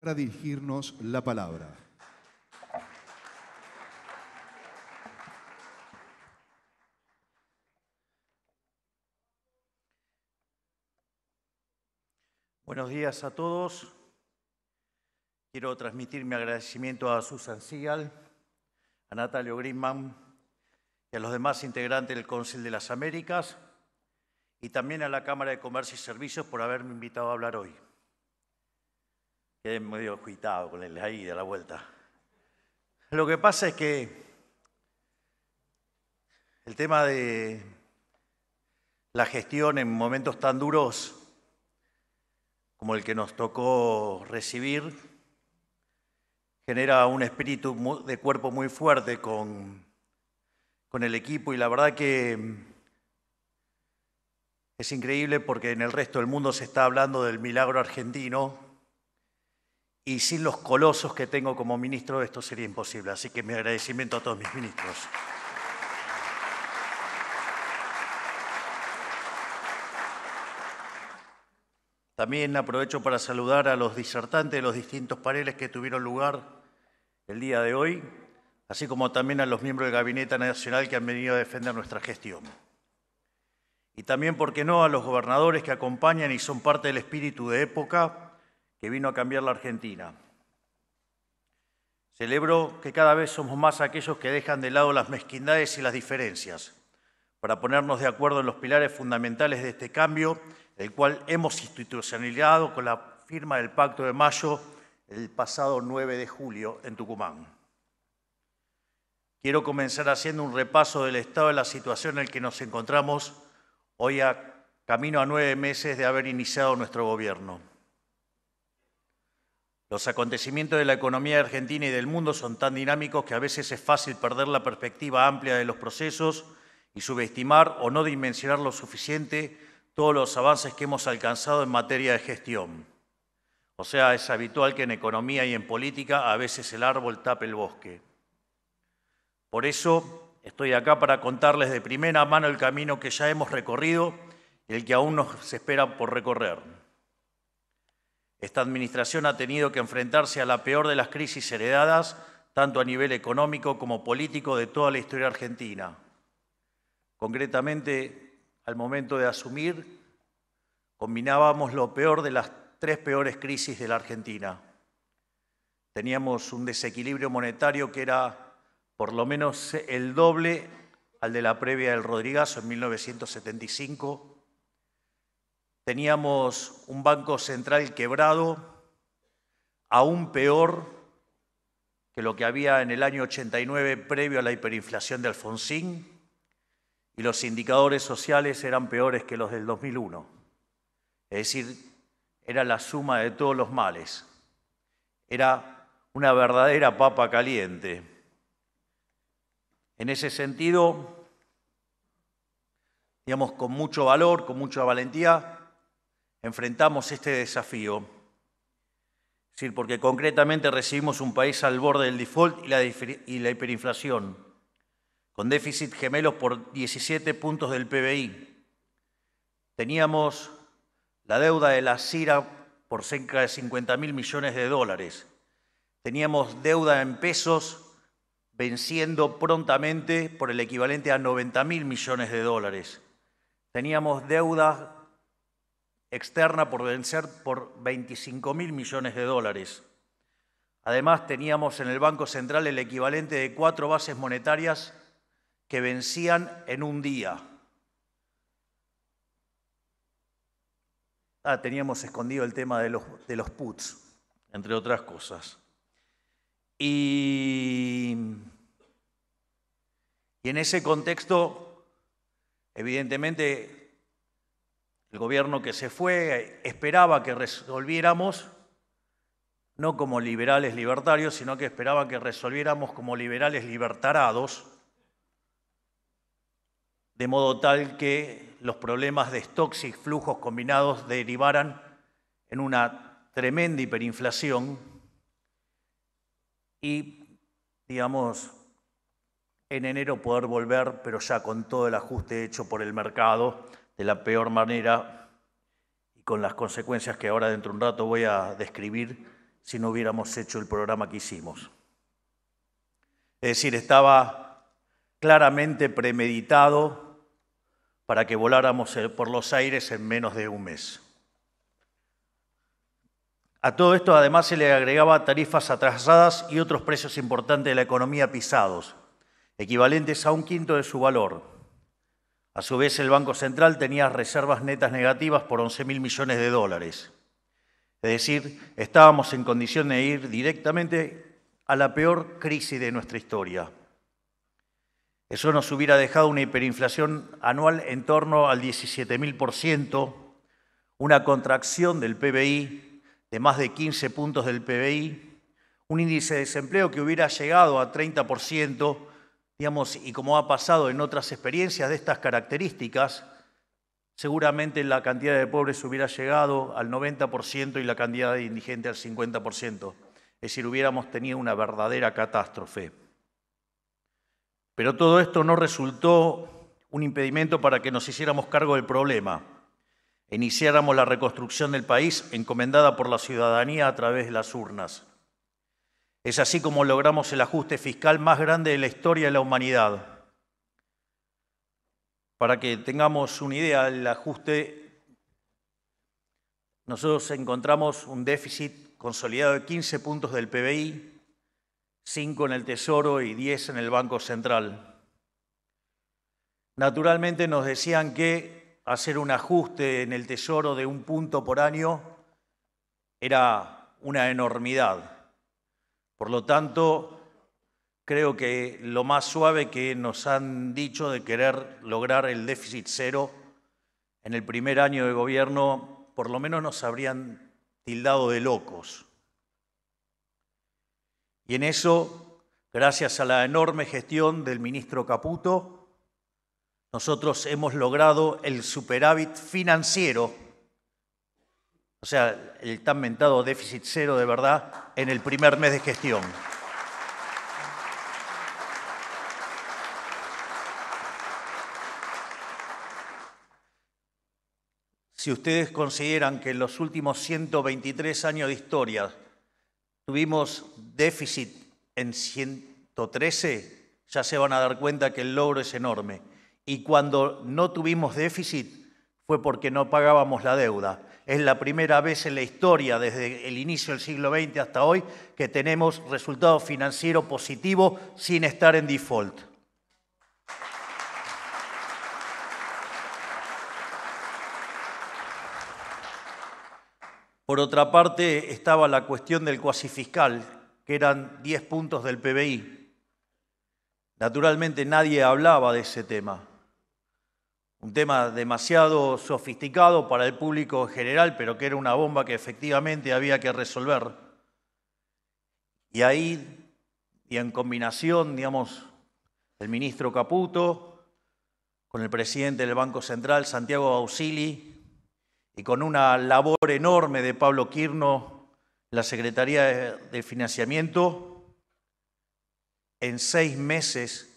para dirigirnos la palabra. Buenos días a todos. Quiero transmitir mi agradecimiento a Susan Sigal, a Natalio Greenman y a los demás integrantes del Council de las Américas y también a la Cámara de Comercio y Servicios por haberme invitado a hablar hoy. Quedé medio agitado con el ahí de la vuelta. Lo que pasa es que el tema de la gestión en momentos tan duros como el que nos tocó recibir genera un espíritu de cuerpo muy fuerte con el equipo, y la verdad que es increíble porque en el resto del mundo se está hablando del milagro argentino y sin los colosos que tengo como ministro esto sería imposible. Así que mi agradecimiento a todos mis ministros. También aprovecho para saludar a los disertantes de los distintos paneles que tuvieron lugar el día de hoy, así como también a los miembros del Gabinete Nacional que han venido a defender nuestra gestión. Y también, ¿por qué no?, a los gobernadores que acompañan y son parte del espíritu de época que vino a cambiar la Argentina. Celebro que cada vez somos más aquellos que dejan de lado las mezquindades y las diferencias para ponernos de acuerdo en los pilares fundamentales de este cambio, el cual hemos institucionalizado con la firma del Pacto de Mayo el pasado 9 de julio en Tucumán. Quiero comenzar haciendo un repaso del estado de la situación en el que nos encontramos hoy camino a 9 meses de haber iniciado nuestro gobierno. Los acontecimientos de la economía argentina y del mundo son tan dinámicos que a veces es fácil perder la perspectiva amplia de los procesos y subestimar o no dimensionar lo suficiente todos los avances que hemos alcanzado en materia de gestión. O sea, es habitual que en economía y en política a veces el árbol tape el bosque. Por eso estoy acá para contarles de primera mano el camino que ya hemos recorrido y el que aún nos espera por recorrer. Esta administración ha tenido que enfrentarse a la peor de las crisis heredadas, tanto a nivel económico como político, de toda la historia argentina. Concretamente, al momento de asumir, combinábamos lo peor de las 3 peores crisis de la Argentina. Teníamos un desequilibrio monetario que era por lo menos el doble al de la previa del Rodrigazo en 1975. Teníamos un Banco Central quebrado, aún peor que lo que había en el año 89 previo a la hiperinflación de Alfonsín, y los indicadores sociales eran peores que los del 2001. Es decir, era la suma de todos los males. Era una verdadera papa caliente. En ese sentido, digamos, con mucho valor, con mucha valentía, enfrentamos este desafío. Es decir, porque concretamente recibimos un país al borde del default y la hiperinflación, con déficit gemelos por 17 puntos del PBI. Teníamos la deuda de la CIRA por cerca de 50.000 millones de dólares. Teníamos deuda en pesos venciendo prontamente por el equivalente a 90.000 millones de dólares. Teníamos deuda externa por vencer por 25.000 millones de dólares. Además, teníamos en el Banco Central el equivalente de 4 bases monetarias que vencían en un día. Teníamos escondido el tema de los puts, entre otras cosas. Y en ese contexto, evidentemente, el gobierno que se fue esperaba que resolviéramos, no como liberales libertarios, sino que esperaba que resolviéramos como liberales libertarados, de modo tal que los problemas de stocks y flujos combinados derivaran en una tremenda hiperinflación y, digamos, en enero poder volver, pero ya con todo el ajuste hecho por el mercado, de la peor manera y con las consecuencias que ahora dentro de un rato voy a describir si no hubiéramos hecho el programa que hicimos. Es decir, estaba claramente premeditado para que voláramos por los aires en menos de un mes. A todo esto además se le agregaba tarifas atrasadas y otros precios importantes de la economía pisados, equivalentes a 1/5 de su valor. A su vez, el Banco Central tenía reservas netas negativas por 11.000 millones de dólares. Es decir, estábamos en condición de ir directamente a la peor crisis de nuestra historia. Eso nos hubiera dejado una hiperinflación anual en torno al 17.000%, una contracción del PBI de más de 15 puntos del PBI, un índice de desempleo que hubiera llegado a 30%, digamos, y como ha pasado en otras experiencias de estas características, seguramente la cantidad de pobres hubiera llegado al 90% y la cantidad de indigentes al 50%. Es decir, hubiéramos tenido una verdadera catástrofe. Pero todo esto no resultó un impedimento para que nos hiciéramos cargo del problema. Iniciáramos la reconstrucción del país encomendada por la ciudadanía a través de las urnas. Es así como logramos el ajuste fiscal más grande de la historia de la humanidad. Para que tengamos una idea, el ajuste, nosotros encontramos un déficit consolidado de 15 puntos del PBI, 5 en el Tesoro y 10 en el Banco Central. Naturalmente nos decían que hacer un ajuste en el Tesoro de 1 punto por año era una enormidad. Por lo tanto, creo que lo más suave que nos han dicho de querer lograr el déficit cero en el primer año de gobierno, por lo menos nos habrían tildado de locos. Y en eso, gracias a la enorme gestión del ministro Caputo, nosotros hemos logrado el superávit financiero, o sea, el tan mentado déficit cero de verdad, en el primer mes de gestión. Si ustedes consideran que en los últimos 123 años de historia tuvimos déficit en 113, ya se van a dar cuenta que el logro es enorme. Y cuando no tuvimos déficit fue porque no pagábamos la deuda. Es la primera vez en la historia, desde el inicio del siglo XX hasta hoy, que tenemos resultado financiero positivo sin estar en default. Por otra parte, estaba la cuestión del cuasi fiscal, que eran 10 puntos del PBI. Naturalmente nadie hablaba de ese tema. Un tema demasiado sofisticado para el público en general, pero que era una bomba que efectivamente había que resolver. Y ahí, y en combinación, digamos, el ministro Caputo, con el presidente del Banco Central, Santiago Bausili, y con una labor enorme de Pablo Quirno, la Secretaría de Financiamiento, en 6 meses,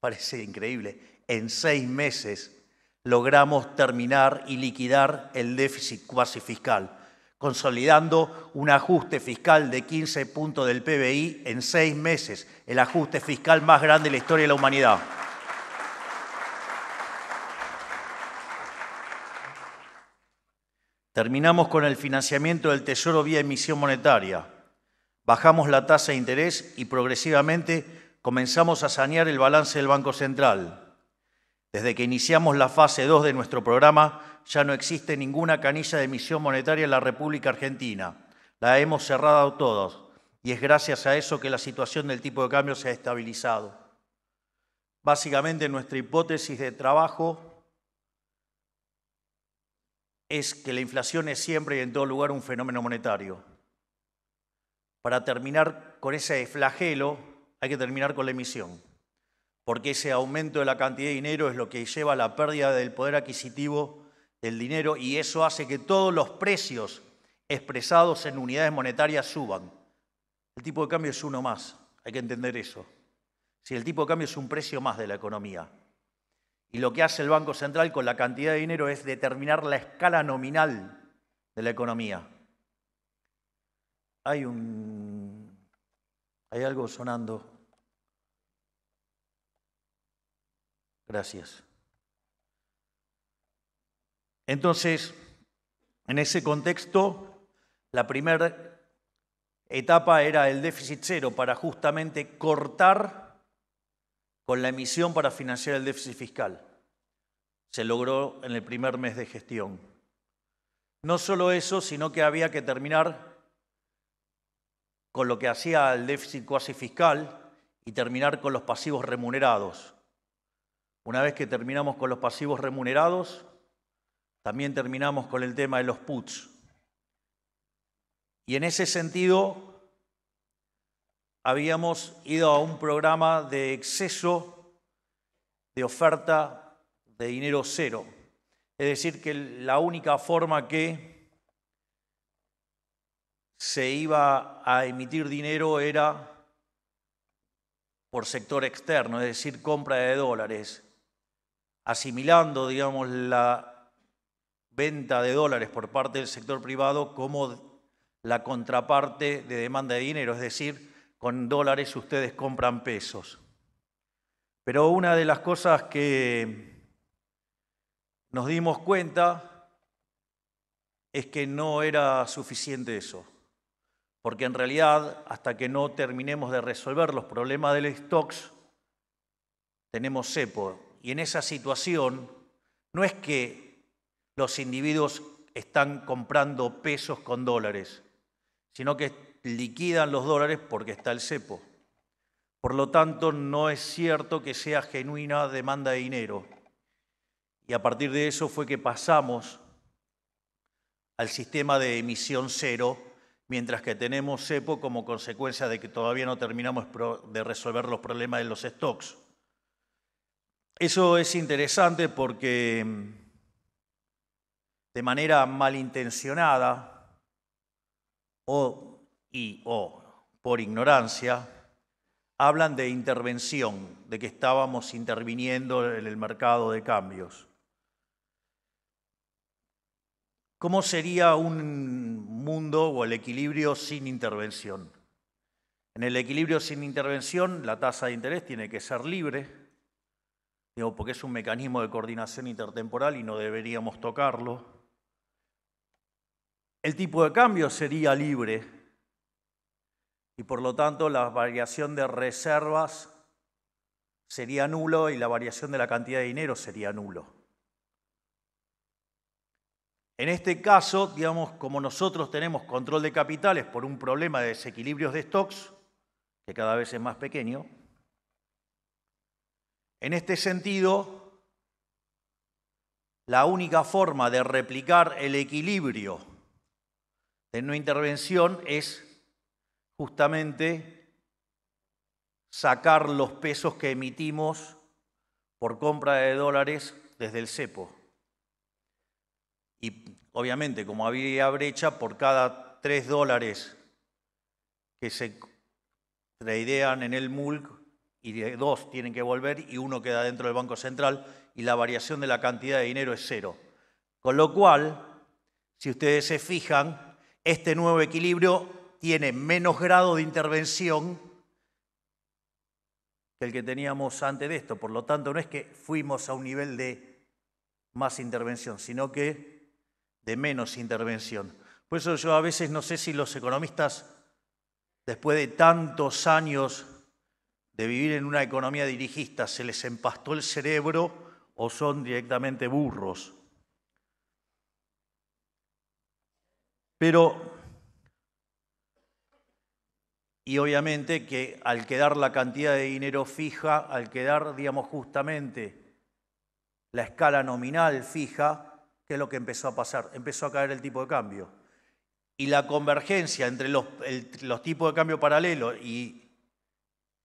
parece increíble, en 6 meses logramos terminar y liquidar el déficit cuasi fiscal, consolidando un ajuste fiscal de 15 puntos del PBI en 6 meses, el ajuste fiscal más grande de la historia de la humanidad. Terminamos con el financiamiento del Tesoro vía emisión monetaria. Bajamos la tasa de interés y progresivamente comenzamos a sanear el balance del Banco Central. Desde que iniciamos la fase 2 de nuestro programa, ya no existe ninguna canilla de emisión monetaria en la República Argentina. La hemos cerrado todos y es gracias a eso que la situación del tipo de cambio se ha estabilizado. Básicamente, nuestra hipótesis de trabajo es que la inflación es siempre y en todo lugar un fenómeno monetario. Para terminar con ese flagelo, hay que terminar con la emisión, porque ese aumento de la cantidad de dinero es lo que lleva a la pérdida del poder adquisitivo del dinero y eso hace que todos los precios expresados en unidades monetarias suban. El tipo de cambio es uno más, hay que entender eso. Si el tipo de cambio es un precio más de la economía. Y lo que hace el Banco Central con la cantidad de dinero es determinar la escala nominal de la economía. Hay algo sonando. Gracias. Entonces, en ese contexto, la primera etapa era el déficit cero para justamente cortar con la emisión para financiar el déficit fiscal. Se logró en el primer mes de gestión. No solo eso, sino que había que terminar con lo que hacía el déficit cuasi fiscal y terminar con los pasivos remunerados. Una vez que terminamos con los pasivos remunerados, también terminamos con el tema de los puts. Y en ese sentido, habíamos ido a un programa de exceso de oferta de dinero cero. Es decir, que la única forma que se iba a emitir dinero era por sector externo, es decir, compra de dólares, asimilando, digamos, la venta de dólares por parte del sector privado como la contraparte de demanda de dinero, es decir, con dólares ustedes compran pesos. Pero una de las cosas que nos dimos cuenta es que no era suficiente eso, porque en realidad, hasta que no terminemos de resolver los problemas del stocks, tenemos cepo. Y en esa situación, no es que los individuos están comprando pesos con dólares, sino que liquidan los dólares porque está el cepo. Por lo tanto, no es cierto que sea genuina demanda de dinero. Y a partir de eso fue que pasamos al sistema de emisión cero, mientras que tenemos cepo como consecuencia de que todavía no terminamos de resolver los problemas de los stocks. Eso es interesante porque de manera malintencionada o por ignorancia, hablan de intervención, de que estábamos interviniendo en el mercado de cambios. ¿Cómo sería un mundo o el equilibrio sin intervención? En el equilibrio sin intervención, la tasa de interés tiene que ser libre, porque es un mecanismo de coordinación intertemporal y no deberíamos tocarlo. El tipo de cambio sería libre y por lo tanto la variación de reservas sería nulo y la variación de la cantidad de dinero sería nulo. En este caso, digamos, como nosotros tenemos control de capitales por un problema de desequilibrios de stocks, que cada vez es más pequeño, en este sentido, la única forma de replicar el equilibrio de no intervención es justamente sacar los pesos que emitimos por compra de dólares desde el cepo. Y obviamente, como había brecha, por cada $3 que se tradean en el MULC, y de 2 tienen que volver y 1 queda dentro del Banco Central y la variación de la cantidad de dinero es 0. Con lo cual, si ustedes se fijan, este nuevo equilibrio tiene menos grado de intervención que el que teníamos antes de esto. Por lo tanto, no es que fuimos a un nivel de más intervención, sino que de menos intervención. Por eso yo a veces no sé si los economistas, después de tantos años de vivir en una economía dirigista, se les empastó el cerebro o son directamente burros. Pero, y obviamente que al quedar la cantidad de dinero fija, al quedar, digamos, justamente la escala nominal fija, ¿qué es lo que empezó a pasar? Empezó a caer el tipo de cambio. Y la convergencia entre los tipos de cambio paralelo y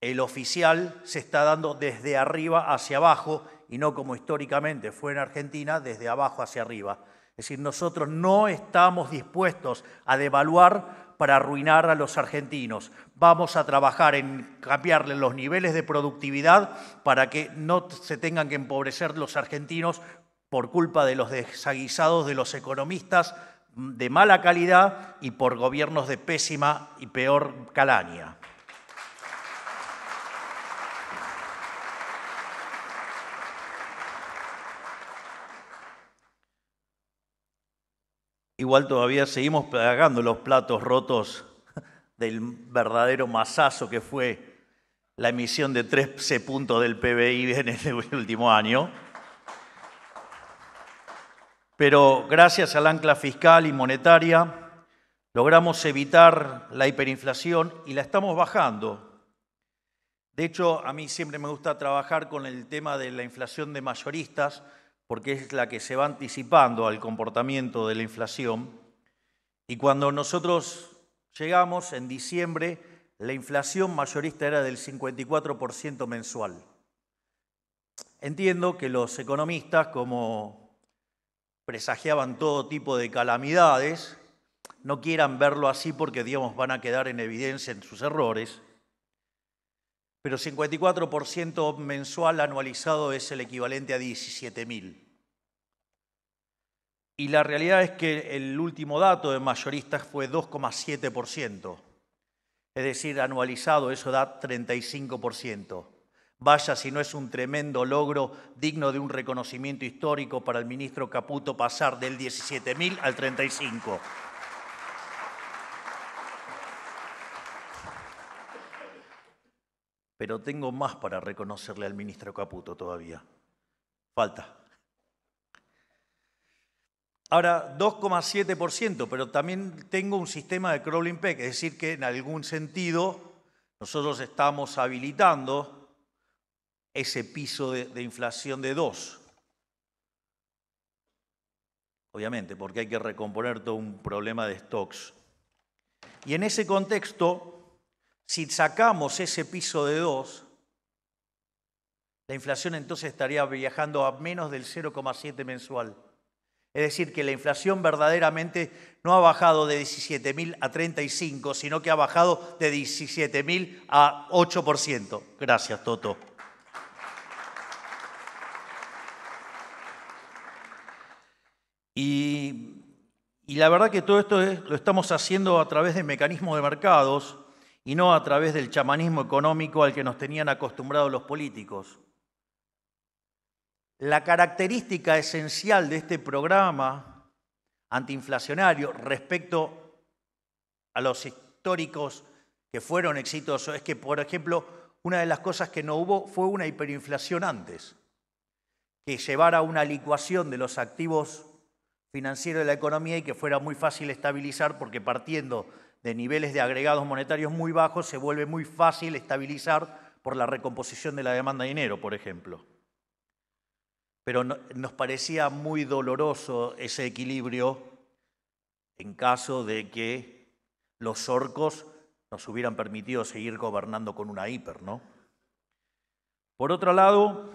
el oficial se está dando desde arriba hacia abajo y no como históricamente fue en Argentina, desde abajo hacia arriba. Es decir, nosotros no estamos dispuestos a devaluar para arruinar a los argentinos. Vamos a trabajar en cambiarle los niveles de productividad para que no se tengan que empobrecer los argentinos por culpa de los desaguisados de los economistas de mala calidad y por gobiernos de pésima y peor calaña. Igual todavía seguimos pagando los platos rotos del verdadero masazo que fue la emisión de 13 puntos del PBI en el último año. Pero gracias al ancla fiscal y monetaria logramos evitar la hiperinflación y la estamos bajando. De hecho, a mí siempre me gusta trabajar con el tema de la inflación de mayoristas porque es la que se va anticipando al comportamiento de la inflación. Y cuando nosotros llegamos en diciembre, la inflación mayorista era del 54% mensual. Entiendo que los economistas, como presagiaban todo tipo de calamidades, no quieran verlo así porque, digamos, van a quedar en evidencia en sus errores. Pero 54% mensual anualizado es el equivalente a 17.000. Y la realidad es que el último dato de mayoristas fue 2,7%. Es decir, anualizado eso da 35%. Vaya si no es un tremendo logro digno de un reconocimiento histórico para el ministro Caputo pasar del 17.000 al 35. Pero tengo más para reconocerle al ministro Caputo todavía. Falta. Ahora, 2,7%, pero también tengo un sistema de crawling peg, es decir, que en algún sentido nosotros estamos habilitando ese piso de inflación de 2. Obviamente, porque hay que recomponer todo un problema de stocks. Y en ese contexto, si sacamos ese piso de 2, la inflación entonces estaría viajando a menos del 0,7 mensual. Es decir, que la inflación verdaderamente no ha bajado de 17.000 a 35, sino que ha bajado de 17.000 a 8%. Gracias, Toto. Y la verdad que todo esto lo estamos haciendo a través de mecanismos de mercados y no a través del chamanismo económico al que nos tenían acostumbrados los políticos. La característica esencial de este programa antiinflacionario respecto a los históricos que fueron exitosos es que, por ejemplo, una de las cosas que no hubo fue una hiperinflación antes, que llevara a una licuación de los activos financieros de la economía y que fuera muy fácil estabilizar porque partiendo de niveles de agregados monetarios muy bajos se vuelve muy fácil estabilizar por la recomposición de la demanda de dinero, por ejemplo. Pero nos parecía muy doloroso ese equilibrio en caso de que los orcos nos hubieran permitido seguir gobernando con una hiper, ¿no? Por otro lado,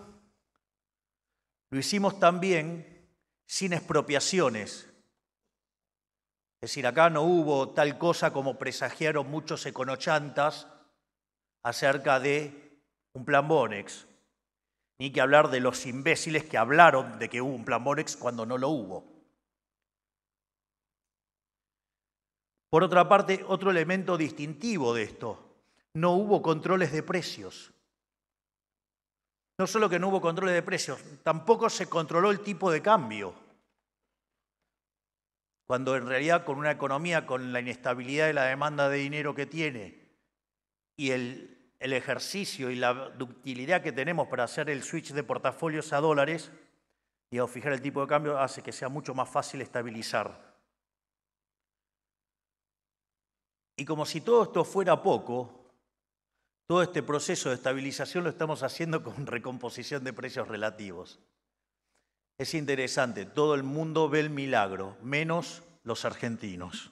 lo hicimos también sin expropiaciones. Es decir, acá no hubo tal cosa como presagiaron muchos econochantas acerca de un plan Bonex. Ni que hablar de los imbéciles que hablaron de que hubo un plan Bonex cuando no lo hubo. Por otra parte, otro elemento distintivo de esto, no hubo controles de precios. No solo que no hubo controles de precios, tampoco se controló el tipo de cambio. Cuando en realidad con una economía con la inestabilidad de la demanda de dinero que tiene y el ejercicio y la ductilidad que tenemos para hacer el switch de portafolios a dólares y a fijar el tipo de cambio hace que sea mucho más fácil estabilizar. Y como si todo esto fuera poco, todo este proceso de estabilización lo estamos haciendo con recomposición de precios relativos. Es interesante, todo el mundo ve el milagro, menos los argentinos.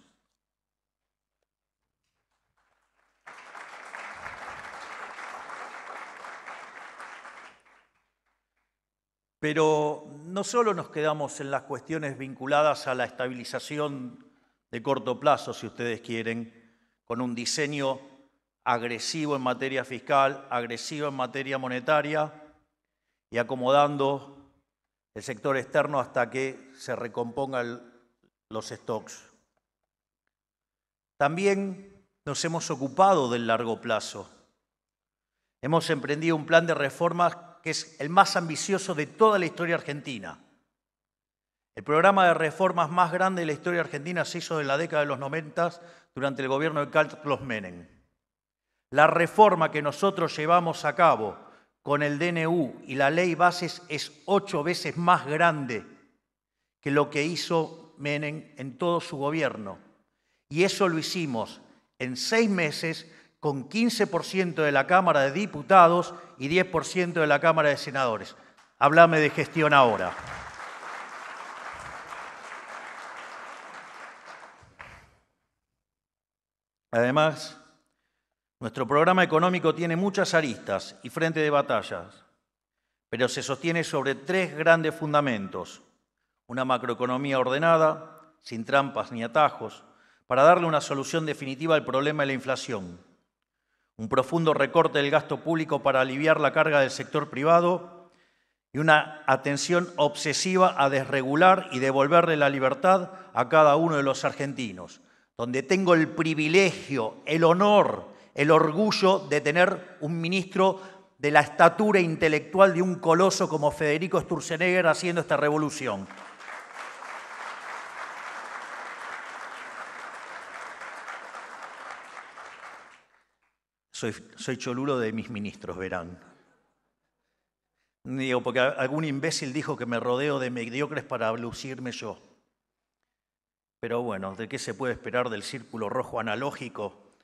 Pero no solo nos quedamos en las cuestiones vinculadas a la estabilización de corto plazo, si ustedes quieren, con un diseño agresivo en materia fiscal, agresivo en materia monetaria y acomodando el sector externo hasta que se recomponga los stocks. También nos hemos ocupado del largo plazo. Hemos emprendido un plan de reformas que es el más ambicioso de toda la historia argentina. El programa de reformas más grande de la historia argentina se hizo en la década de los 90 durante el gobierno de Carlos Menem. La reforma que nosotros llevamos a cabo con el DNU y la ley bases es 8 veces más grande que lo que hizo Menem en todo su gobierno. Y eso lo hicimos en 6 meses con 15% de la Cámara de Diputados y 10% de la Cámara de Senadores. Háblame de gestión ahora. Además, nuestro programa económico tiene muchas aristas y frente de batallas, pero se sostiene sobre 3 grandes fundamentos. Una macroeconomía ordenada, sin trampas ni atajos, para darle una solución definitiva al problema de la inflación. Un profundo recorte del gasto público para aliviar la carga del sector privado y una atención obsesiva a desregular y devolverle la libertad a cada uno de los argentinos, donde tengo el privilegio, el honor, el orgullo de tener un ministro de la estatura intelectual de un coloso como Federico Sturzenegger haciendo esta revolución. Soy cholulo de mis ministros, verán. Digo, porque algún imbécil dijo que me rodeo de mediocres para lucirme yo. Pero bueno, ¿de qué se puede esperar del círculo rojo analógico?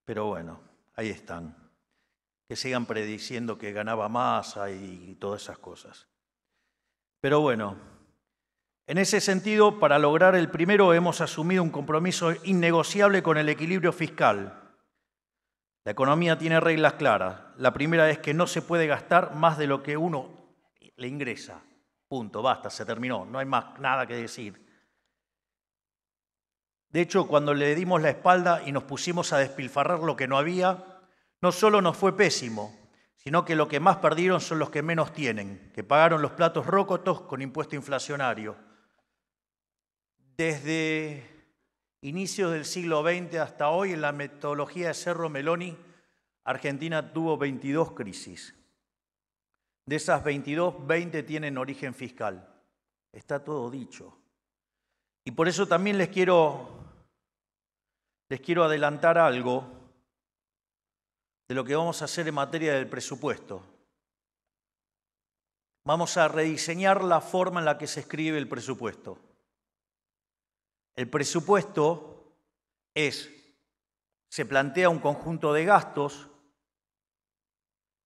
Pero bueno, ahí están. Que sigan prediciendo que ganaba Massa y todas esas cosas. Pero bueno, en ese sentido, para lograr el primero hemos asumido un compromiso innegociable con el equilibrio fiscal. La economía tiene reglas claras. La primera es que no se puede gastar más de lo que uno le ingresa. Punto, basta, se terminó, no hay más nada que decir. De hecho, cuando le dimos la espalda y nos pusimos a despilfarrar lo que no había, no solo nos fue pésimo, sino que lo que más perdieron son los que menos tienen, que pagaron los platos rotos con impuesto inflacionario. Desde inicios del siglo XX hasta hoy, en la metodología de Cerro Meloni, Argentina tuvo 22 crisis. De esas 22, 20 tienen origen fiscal. Está todo dicho. Y por eso también les quiero adelantar algo de lo que vamos a hacer en materia del presupuesto. Vamos a rediseñar la forma en la que se escribe el presupuesto. El presupuesto se plantea un conjunto de gastos,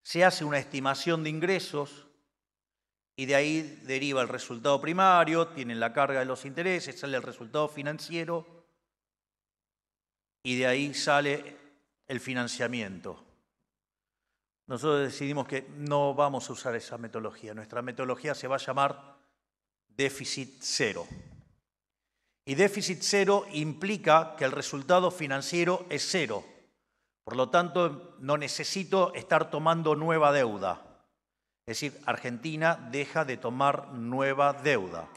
se hace una estimación de ingresos y de ahí deriva el resultado primario, tiene la carga de los intereses, sale el resultado financiero y de ahí sale el financiamiento. Nosotros decidimos que no vamos a usar esa metodología. Nuestra metodología se va a llamar déficit cero. Y déficit cero implica que el resultado financiero es cero. Por lo tanto, no necesito estar tomando nueva deuda. Es decir, Argentina deja de tomar nueva deuda.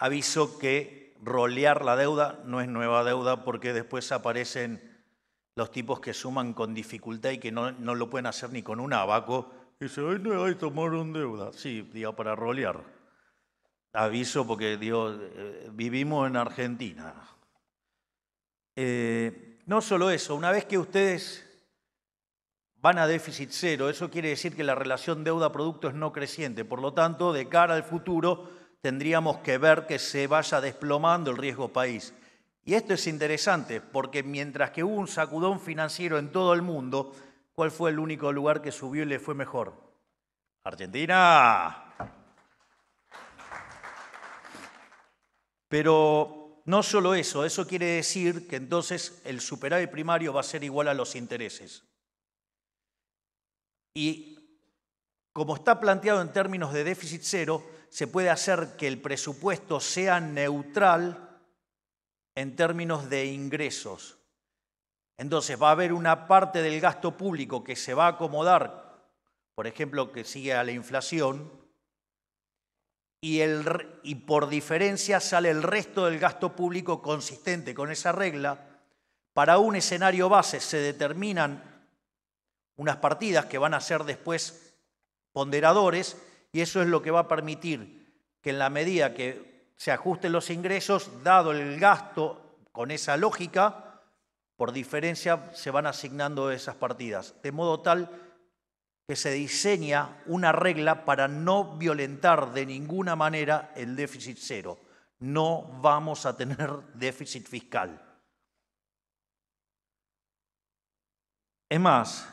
Aviso que rolear la deuda no es nueva deuda porque después aparecen los tipos que suman con dificultad y que no lo pueden hacer ni con un abaco. Y dice, ay, no, ay, tomaron deuda. Sí, digo, para rolear. Aviso porque, digo, vivimos en Argentina. No solo eso, una vez que ustedes van a déficit cero, eso quiere decir que la relación deuda-producto es no creciente. Por lo tanto, de cara al futuro, tendríamos que ver que se vaya desplomando el riesgo país. Y esto es interesante porque mientras que hubo un sacudón financiero en todo el mundo, ¿cuál fue el único lugar que subió y le fue mejor? Argentina. Pero no solo eso, eso quiere decir que entonces el superávit primario va a ser igual a los intereses. Y como está planteado en términos de déficit cero, se puede hacer que el presupuesto sea neutral en términos de ingresos. Entonces va a haber una parte del gasto público que se va a acomodar, por ejemplo, que sigue a la inflación, y por diferencia sale el resto del gasto público consistente con esa regla. Para un escenario base se determinan unas partidas que van a ser después ponderadores, y eso es lo que va a permitir que en la medida que se ajusten los ingresos, dado el gasto con esa lógica, por diferencia se van asignando esas partidas, de modo tal que se diseña una regla para no violentar de ninguna manera el déficit cero. No vamos a tener déficit fiscal. Es más,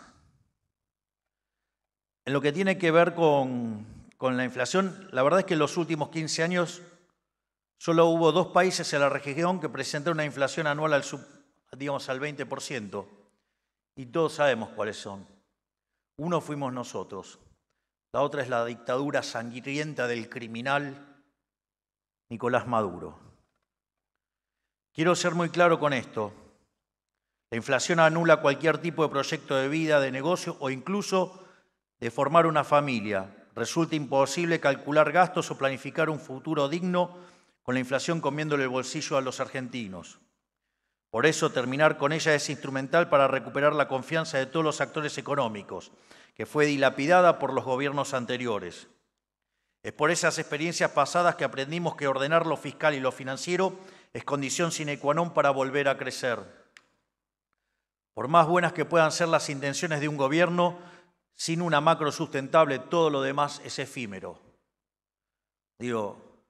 en lo que tiene que ver con la inflación, la verdad es que en los últimos 15 años solo hubo 2 países en la región que presentaron una inflación anual al 20%, y todos sabemos cuáles son. Uno fuimos nosotros, la otra es la dictadura sangrienta del criminal Nicolás Maduro. Quiero ser muy claro con esto. La inflación anula cualquier tipo de proyecto de vida, de negocio o incluso de formar una familia. Resulta imposible calcular gastos o planificar un futuro digno con la inflación comiéndole el bolsillo a los argentinos. Por eso, terminar con ella es instrumental para recuperar la confianza de todos los actores económicos, que fue dilapidada por los gobiernos anteriores. Es por esas experiencias pasadas que aprendimos que ordenar lo fiscal y lo financiero es condición sine qua non para volver a crecer. Por más buenas que puedan ser las intenciones de un gobierno, sin una macro sustentable, todo lo demás es efímero. Digo,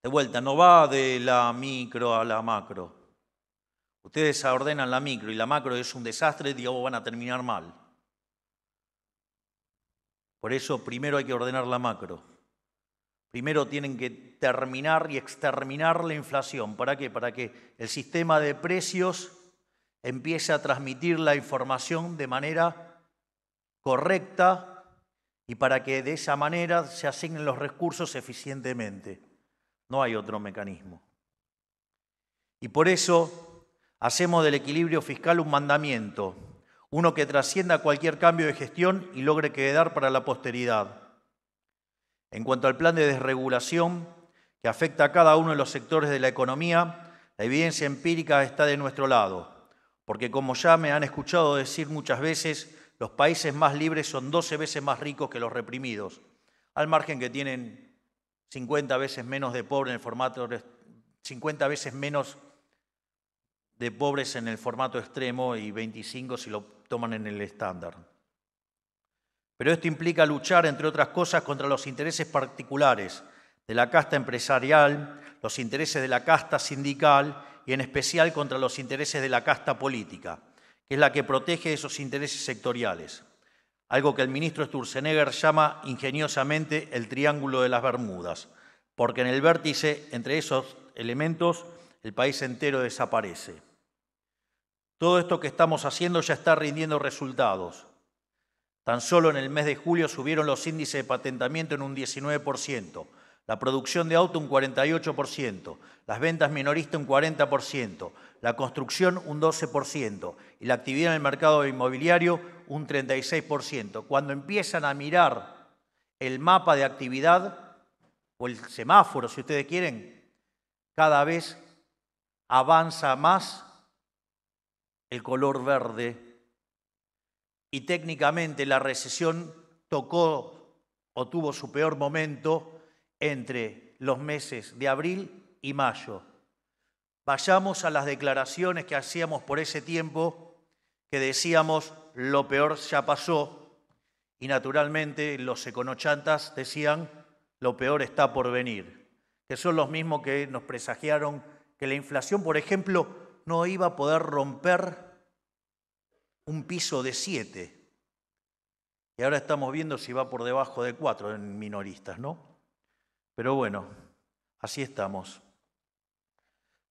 de vuelta, no va de la micro a la macro. Ustedes ordenan la micro y la macro es un desastre, digo, van a terminar mal. Por eso primero hay que ordenar la macro. Primero tienen que terminar y exterminar la inflación. ¿Para qué? Para que el sistema de precios empiece a transmitir la información de manera correcta y para que de esa manera se asignen los recursos eficientemente. No hay otro mecanismo. Y por eso hacemos del equilibrio fiscal un mandamiento, uno que trascienda cualquier cambio de gestión y logre quedar para la posteridad. En cuanto al plan de desregulación que afecta a cada uno de los sectores de la economía, la evidencia empírica está de nuestro lado, porque como ya me han escuchado decir muchas veces, los países más libres son 12 veces más ricos que los reprimidos, al margen que tienen 50 veces menos de pobres en el formato, 50 veces menos de pobres en el formato extremo y 25 si lo toman en el estándar. Pero esto implica luchar, entre otras cosas, contra los intereses particulares de la casta empresarial, los intereses de la casta sindical y en especial contra los intereses de la casta política, que es la que protege esos intereses sectoriales, algo que el ministro Sturzenegger llama ingeniosamente el Triángulo de las Bermudas, porque en el vértice entre esos elementos el país entero desaparece. Todo esto que estamos haciendo ya está rindiendo resultados. Tan solo en el mes de julio subieron los índices de patentamiento en un 19%, la producción de auto un 48%, las ventas minoristas un 40%, la construcción un 12% y la actividad en el mercado inmobiliario un 36%. Cuando empiezan a mirar el mapa de actividad o el semáforo, si ustedes quieren, cada vez avanza más el color verde y técnicamente la recesión tocó o tuvo su peor momento entre los meses de abril y mayo. Vayamos a las declaraciones que hacíamos por ese tiempo, que decíamos lo peor ya pasó y naturalmente los econochantas decían lo peor está por venir, que son los mismos que nos presagiaron que la inflación, por ejemplo, no iba a poder romper un piso de 7. Y ahora estamos viendo si va por debajo de 4 en minoristas, ¿no? Pero bueno, así estamos.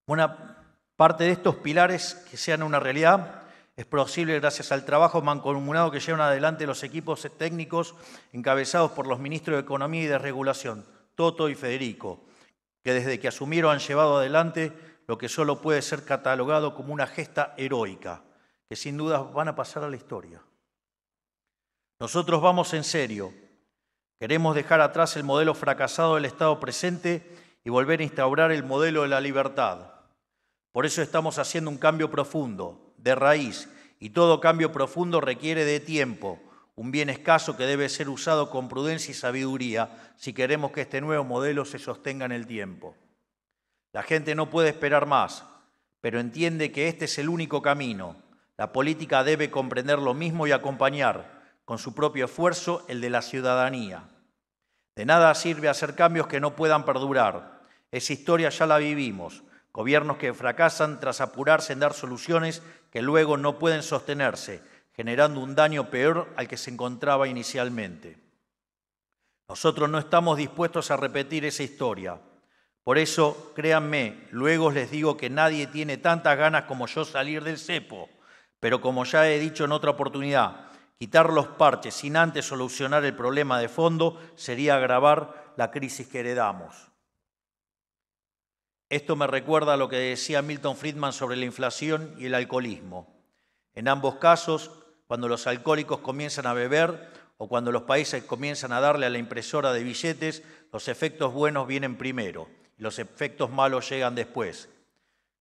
Una parte de estos pilares que sean una realidad es posible gracias al trabajo mancomunado que llevan adelante los equipos técnicos encabezados por los ministros de Economía y de Regulación, Toto y Federico, que desde que asumieron han llevado adelante lo que solo puede ser catalogado como una gesta heroica, que sin duda van a pasar a la historia. Nosotros vamos en serio. Queremos dejar atrás el modelo fracasado del Estado presente y volver a instaurar el modelo de la libertad. Por eso estamos haciendo un cambio profundo, de raíz, y todo cambio profundo requiere de tiempo, un bien escaso que debe ser usado con prudencia y sabiduría si queremos que este nuevo modelo se sostenga en el tiempo. La gente no puede esperar más, pero entiende que este es el único camino. La política debe comprender lo mismo y acompañar, con su propio esfuerzo, el de la ciudadanía. De nada sirve hacer cambios que no puedan perdurar. Esa historia ya la vivimos. Gobiernos que fracasan tras apurarse en dar soluciones que luego no pueden sostenerse, generando un daño peor al que se encontraba inicialmente. Nosotros no estamos dispuestos a repetir esa historia. Por eso, créanme, luego les digo que nadie tiene tantas ganas como yo salir del cepo, pero como ya he dicho en otra oportunidad, quitar los parches sin antes solucionar el problema de fondo sería agravar la crisis que heredamos. Esto me recuerda a lo que decía Milton Friedman sobre la inflación y el alcoholismo. En ambos casos, cuando los alcohólicos comienzan a beber o cuando los países comienzan a darle a la impresora de billetes, los efectos buenos vienen primero y los efectos malos llegan después.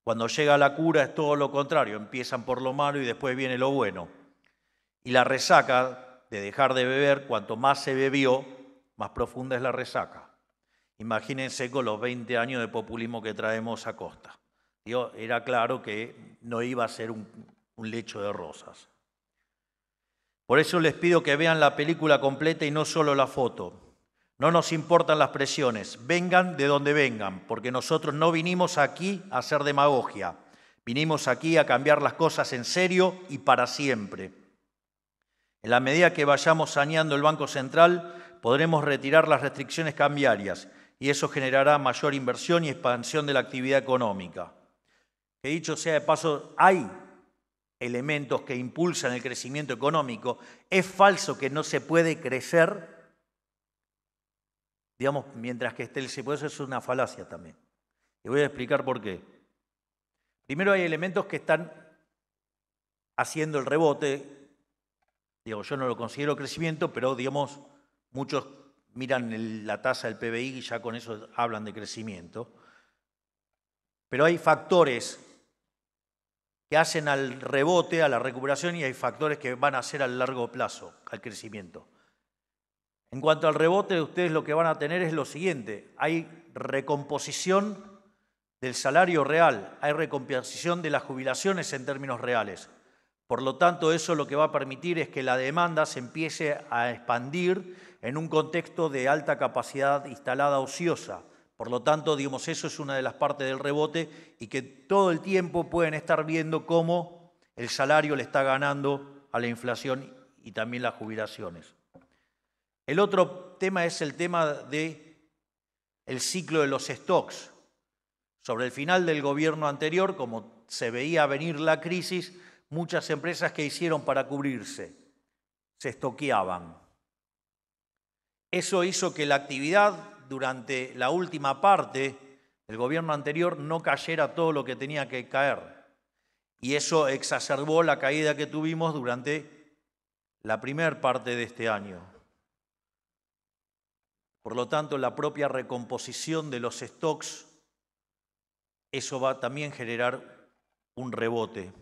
Cuando llega la cura es todo lo contrario, empiezan por lo malo y después viene lo bueno. Y la resaca de dejar de beber, cuanto más se bebió, más profunda es la resaca. Imagínense con los 20 años de populismo que traemos a costa. Era claro que no iba a ser un lecho de rosas. Por eso les pido que vean la película completa y no solo la foto. No nos importan las presiones, vengan de donde vengan, porque nosotros no vinimos aquí a hacer demagogia. Vinimos aquí a cambiar las cosas en serio y para siempre. En la medida que vayamos saneando el Banco Central, podremos retirar las restricciones cambiarias y eso generará mayor inversión y expansión de la actividad económica. Que dicho sea de paso, hay elementos que impulsan el crecimiento económico. Es falso que no se puede crecer, digamos, mientras que esté el cepo. Eso es una falacia también. Y voy a explicar por qué. Primero, hay elementos que están haciendo el rebote. Digo, yo no lo considero crecimiento, pero digamos, muchos miran la tasa del PBI y ya con eso hablan de crecimiento. Pero hay factores que hacen al rebote, a la recuperación, y hay factores que van a hacer al largo plazo, al crecimiento. En cuanto al rebote, ustedes lo que van a tener es lo siguiente: hay recomposición del salario real, hay recomposición de las jubilaciones en términos reales. Por lo tanto, eso lo que va a permitir es que la demanda se empiece a expandir en un contexto de alta capacidad instalada ociosa. Por lo tanto, digamos, eso es una de las partes del rebote y que todo el tiempo pueden estar viendo cómo el salario le está ganando a la inflación y también las jubilaciones. El otro tema es el tema del ciclo de los stocks. Sobre el final del gobierno anterior, como se veía venir la crisis, muchas empresas que hicieron para cubrirse se estoqueaban. Eso hizo que la actividad durante la última parte del gobierno anterior no cayera todo lo que tenía que caer. Y eso exacerbó la caída que tuvimos durante la primera parte de este año. Por lo tanto, la propia recomposición de los stocks, eso va también a generar un rebote.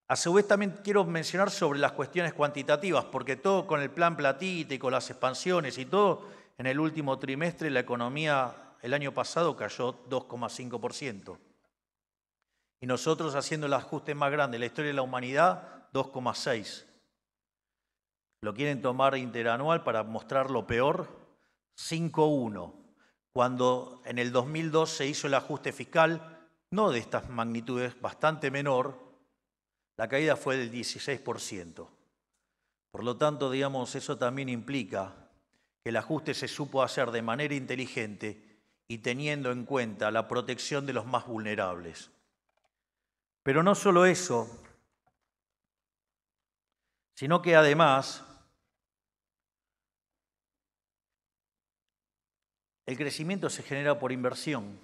A su vez también quiero mencionar sobre las cuestiones cuantitativas, porque todo con el plan Platita y con las expansiones y todo, en el último trimestre la economía el año pasado cayó 2,5%. Y nosotros haciendo el ajuste más grande de la historia de la humanidad, 2,6%. ¿Lo quieren tomar interanual para mostrar lo peor? 5,1%. Cuando en el 2002 se hizo el ajuste fiscal, no de estas magnitudes, bastante menor, la caída fue del 16%. Por lo tanto, digamos, eso también implica que el ajuste se supo hacer de manera inteligente y teniendo en cuenta la protección de los más vulnerables. Pero no solo eso, sino que además el crecimiento se genera por inversión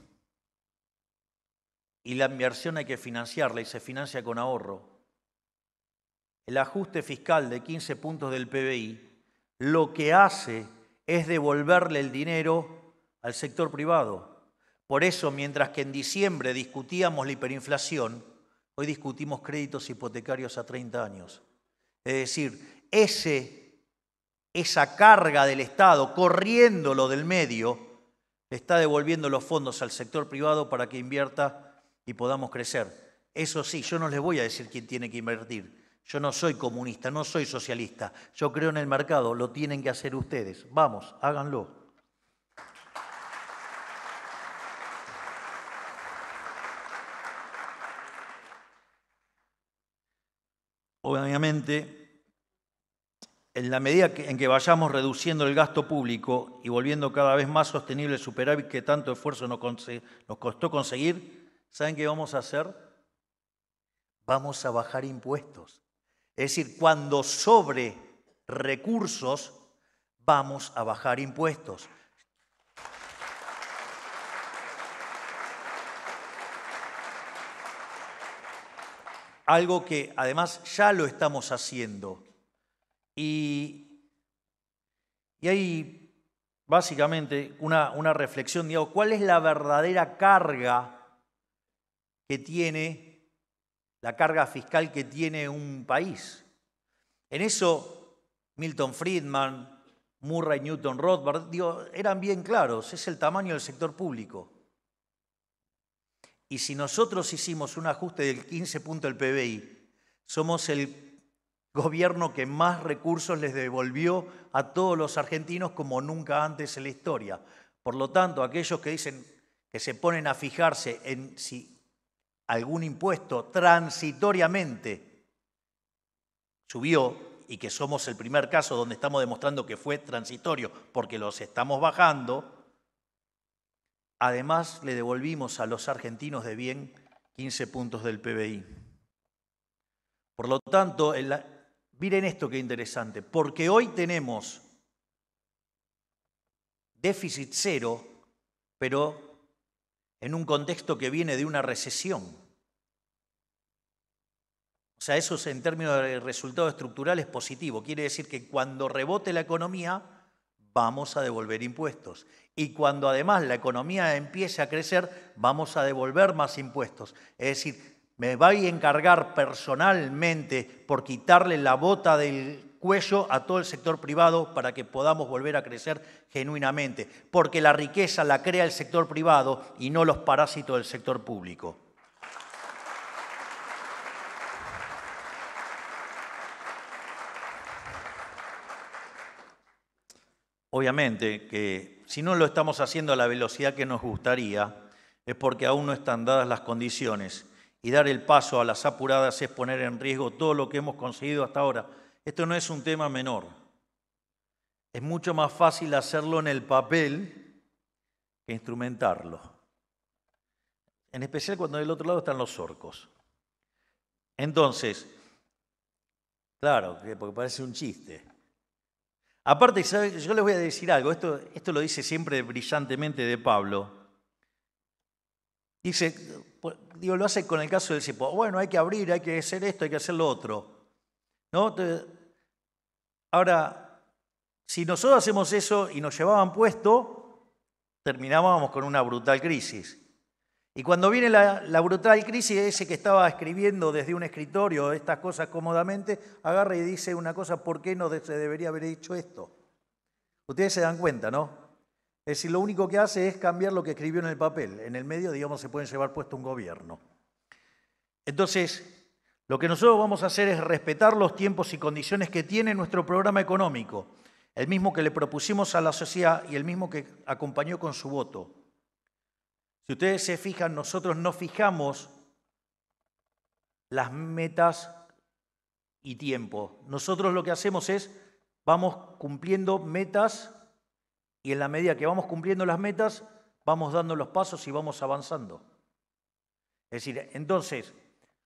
y la inversión hay que financiarla y se financia con ahorro. el ajuste fiscal de 15 puntos del PBI lo que hace es devolverle el dinero al sector privado. Por eso, mientras que en diciembre discutíamos la hiperinflación, hoy discutimos créditos hipotecarios a 30 años. Es decir, esa carga del Estado, corriéndolo del medio, le está devolviendo los fondos al sector privado para que invierta y podamos crecer. Eso sí, yo no les voy a decir quién tiene que invertir. Yo no soy comunista, no soy socialista. Yo creo en el mercado, lo tienen que hacer ustedes. Vamos, háganlo. Obviamente, en la medida en que vayamos reduciendo el gasto público y volviendo cada vez más sostenible el superávit que tanto esfuerzo nos costó conseguir, ¿saben qué vamos a hacer? Vamos a bajar impuestos. Es decir, cuando sobre recursos, vamos a bajar impuestos. Algo que además ya lo estamos haciendo. Y hay básicamente una reflexión, digo, ¿cuál es la verdadera carga que tiene, la carga fiscal que tiene un país? En eso Milton Friedman, Murray Newton Rothbard, eran bien claros, es el tamaño del sector público. Y si nosotros hicimos un ajuste del 15 puntos del PBI, somos el gobierno que más recursos les devolvió a todos los argentinos como nunca antes en la historia. Por lo tanto, aquellos que dicen que se ponen a fijarse en si algún impuesto transitoriamente subió y que somos el primer caso donde estamos demostrando que fue transitorio porque los estamos bajando, además le devolvimos a los argentinos de bien 15 puntos del PBI. Por lo tanto, miren esto qué interesante, porque hoy tenemos déficit cero, pero en un contexto que viene de una recesión. O sea, eso en términos de resultado estructural es positivo. Quiere decir que cuando rebote la economía, vamos a devolver impuestos. Y cuando además la economía empiece a crecer, vamos a devolver más impuestos. Es decir, me voy a encargar personalmente por quitarle la bota del cuello a todo el sector privado para que podamos volver a crecer genuinamente. Porque la riqueza la crea el sector privado y no los parásitos del sector público. Obviamente que si no lo estamos haciendo a la velocidad que nos gustaría, es porque aún no están dadas las condiciones. Y dar el paso a las apuradas es poner en riesgo todo lo que hemos conseguido hasta ahora. Esto no es un tema menor. Es mucho más fácil hacerlo en el papel que instrumentarlo. En especial cuando del otro lado están los orcos. Entonces, claro, porque parece un chiste. Aparte, yo les voy a decir algo, esto lo dice siempre brillantemente de Pablo. Dice, lo hace con el caso del cepo. Bueno, hay que abrir, hay que hacer esto, hay que hacer lo otro. ¿No? Ahora, si nosotros hacemos eso y nos llevaban puesto, terminábamos con una brutal crisis. Y cuando viene la brutal crisis, ese que estaba escribiendo desde un escritorio estas cosas cómodamente, agarra y dice una cosa, ¿por qué no se debería haber hecho esto? Ustedes se dan cuenta, ¿no? Es decir, lo único que hace es cambiar lo que escribió en el papel. En el medio, digamos, se pueden llevar puesto un gobierno. Entonces, lo que nosotros vamos a hacer es respetar los tiempos y condiciones que tiene nuestro programa económico, el mismo que le propusimos a la sociedad y el mismo que acompañó con su voto. Si ustedes se fijan, nosotros no fijamos las metas y tiempo. Nosotros lo que hacemos es, vamos cumpliendo metas y en la medida que vamos cumpliendo las metas, vamos dando los pasos y vamos avanzando. Es decir, entonces,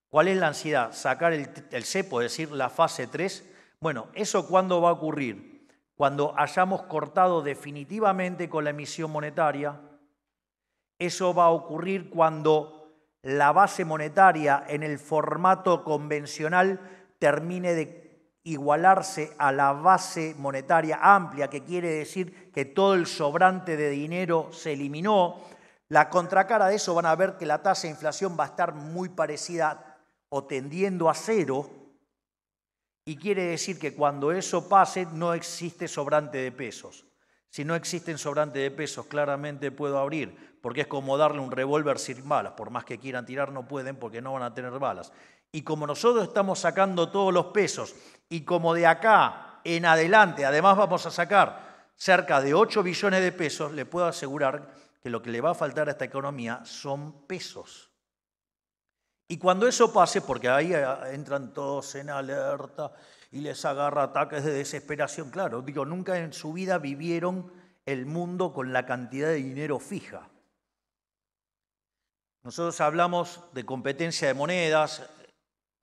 ¿cuál es la ansiedad? Sacar el cepo, es decir, la fase 3. Bueno, ¿eso cuándo va a ocurrir? Cuando hayamos cortado definitivamente con la emisión monetaria. Eso va a ocurrir cuando la base monetaria en el formato convencional termine de igualarse a la base monetaria amplia, que quiere decir que todo el sobrante de dinero se eliminó, la contracara de eso van a ver que la tasa de inflación va a estar muy parecida o tendiendo a cero, y quiere decir que cuando eso pase no existe sobrante de pesos. Si no existen sobrante de pesos, claramente puedo abrir, porque es como darle un revólver sin balas. Por más que quieran tirar, no pueden porque no van a tener balas. Y como nosotros estamos sacando todos los pesos, y como de acá en adelante, además vamos a sacar cerca de 8 billones de pesos, le puedo asegurar que lo que le va a faltar a esta economía son pesos. Y cuando eso pase, porque ahí entran todos en alerta y les agarra ataques de desesperación, claro, digo, nunca en su vida vivieron el mundo con la cantidad de dinero fija. Nosotros hablamos de competencia de monedas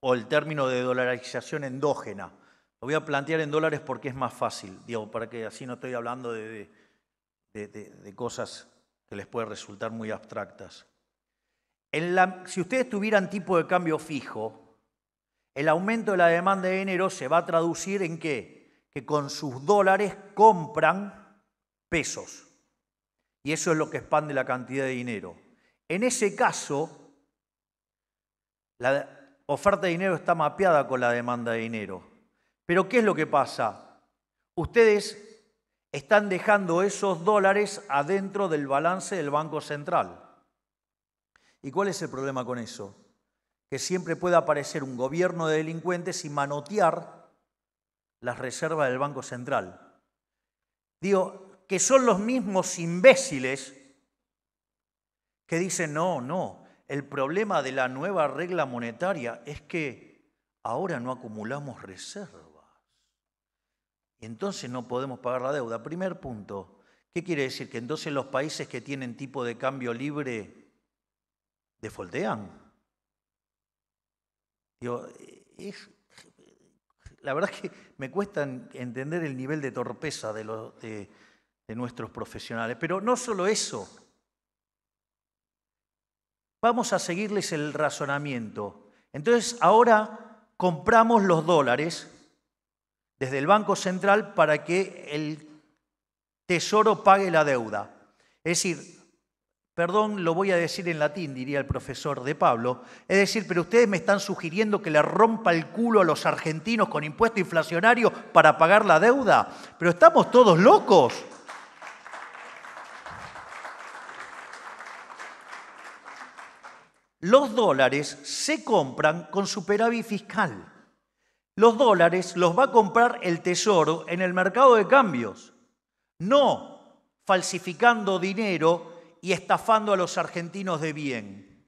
o el término de dolarización endógena. Lo voy a plantear en dólares porque es más fácil, digo, para que así no estoy hablando de cosas que les pueden resultar muy abstractas. Si ustedes tuvieran tipo de cambio fijo, el aumento de la demanda de dinero se va a traducir en ¿qué? Que con sus dólares compran pesos. Y eso es lo que expande la cantidad de dinero. En ese caso, la oferta de dinero está mapeada con la demanda de dinero. Pero ¿qué es lo que pasa? Ustedes están dejando esos dólares adentro del balance del Banco Central. ¿Y cuál es el problema con eso? Que siempre puede aparecer un gobierno de delincuentes y manotear las reservas del Banco Central. Digo, que son los mismos imbéciles que dicen, no, el problema de la nueva regla monetaria es que ahora no acumulamos reservas. Y entonces no podemos pagar la deuda. Primer punto, ¿qué quiere decir? Que entonces los países que tienen tipo de cambio libre defoltean. Digo, la verdad es que me cuesta entender el nivel de torpeza de nuestros profesionales. Pero no solo eso. Vamos a seguirles el razonamiento. Entonces, ahora compramos los dólares desde el Banco Central para que el Tesoro pague la deuda. Es decir, perdón, lo voy a decir en latín, diría el profesor de Pablo, es decir, pero ustedes me están sugiriendo que le rompa el culo a los argentinos con impuesto inflacionario para pagar la deuda. Pero estamos todos locos. Los dólares se compran con superávit fiscal. Los dólares los va a comprar el Tesoro en el mercado de cambios, no falsificando dinero y estafando a los argentinos de bien.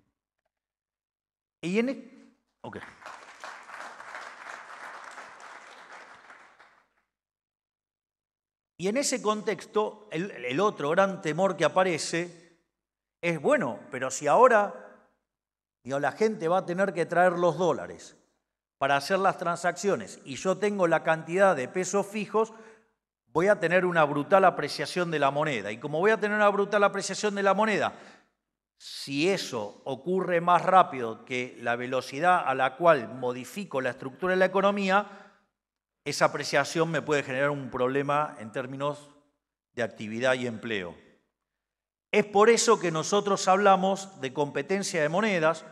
Y en ese contexto, el otro gran temor que aparece es, bueno, pero si ahora la gente va a tener que traer los dólares para hacer las transacciones y yo tengo la cantidad de pesos fijos, voy a tener una brutal apreciación de la moneda. Y como voy a tener una brutal apreciación de la moneda, si eso ocurre más rápido que la velocidad a la cual modifico la estructura de la economía, esa apreciación me puede generar un problema en términos de actividad y empleo. Es por eso que nosotros hablamos de competencia de monedas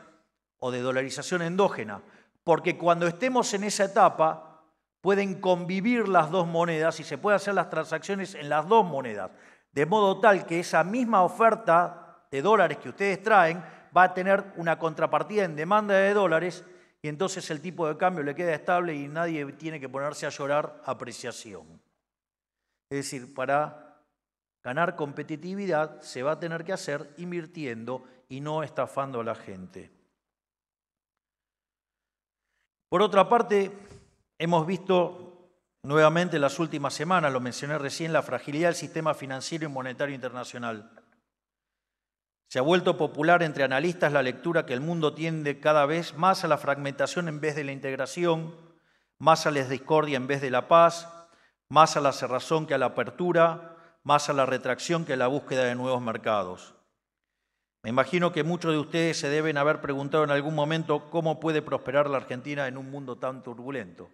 o de dolarización endógena, porque cuando estemos en esa etapa pueden convivir las dos monedas y se pueden hacer las transacciones en las dos monedas, de modo tal que esa misma oferta de dólares que ustedes traen va a tener una contrapartida en demanda de dólares y entonces el tipo de cambio le queda estable y nadie tiene que ponerse a llorar apreciación. Es decir, para ganar competitividad se va a tener que hacer invirtiendo y no estafando a la gente. Por otra parte, hemos visto nuevamente en las últimas semanas, lo mencioné recién, la fragilidad del sistema financiero y monetario internacional. Se ha vuelto popular entre analistas la lectura que el mundo tiende cada vez más a la fragmentación en vez de la integración, más a la discordia en vez de la paz, más a la cerrazón que a la apertura, más a la retracción que a la búsqueda de nuevos mercados. Me imagino que muchos de ustedes se deben haber preguntado en algún momento cómo puede prosperar la Argentina en un mundo tan turbulento.